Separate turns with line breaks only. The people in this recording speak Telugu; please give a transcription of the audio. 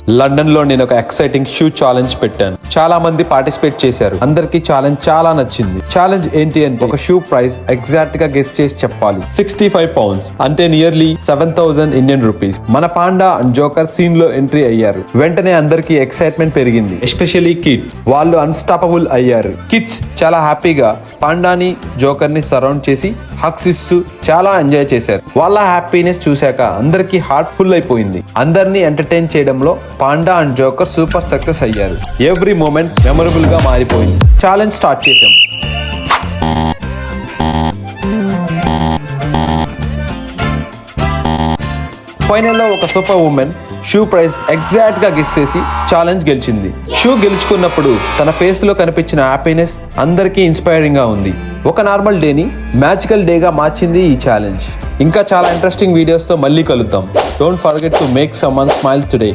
లండన్ లో నేను ఒక ఎక్సైటింగ్ షూ ఛాలెంజ్ పెట్టాను. చాలా మంది పార్టిసిపేట్ చేశారు. అందరికి ఛాలెంజ్ చాలా నచ్చింది. ఛాలెంజ్ ఏంటి అంటే ఒక షూ ప్రైస్ ఎగ్జాక్ట్ గా గెస్ చేసి చెప్పాలి. 65 పౌండ్స్ అంటే నియర్లీ 7,000 ఇండియన్ రూపీస్. మన పాండా అండ్ జోకర్ సీన్ లో ఎంట్రీ అయ్యారు. వెంటనే అందరికి ఎక్సైట్మెంట్ పెరిగింది. ఎస్పెషల్లీ కిడ్స్, వాళ్ళు అన్స్టాపబుల్ అయ్యారు. కిడ్స్ చాలా హ్యాపీగా పాండాని జోకర్ ని సరౌండ్ చేసి హగ్స్ ఇస్తూ చాలా ఎంజాయ్ చేశారు. వాళ్ళ హ్యాపీనెస్ చూశాక అందరికి హార్ట్ ఫుల్ అయిపోయింది. అందరినీ ఎంటర్టైన్ చేయడంలో panda and joker super success అయ్యారు. ఎవ్రీ మూమెంట్ మెమరబుల్ గా మారిపోయింది. ఛాలెంజ్ స్టార్ట్ చేశాం. ఫైనల్ లో ఒక super women shoe price exact గా గెస్ చేసి ఛాలెంజ్ గెలిచింది. షూ గెలుచుకున్నప్పుడు తన ఫేస్ లో కనిపించిన హ్యాపీనెస్ అందరికీ ఇన్స్పైరింగ్ గా ఉంది. ఒక నార్మల్ డేని మ్యాజికల్ డేగా మార్చింది ఈ ఛాలెంజ్. ఇంకా చాలా ఇంట్రెస్టింగ్ వీడియోస్ తో మళ్ళీ కలుద్దాం. Don't forget to make someone smile today.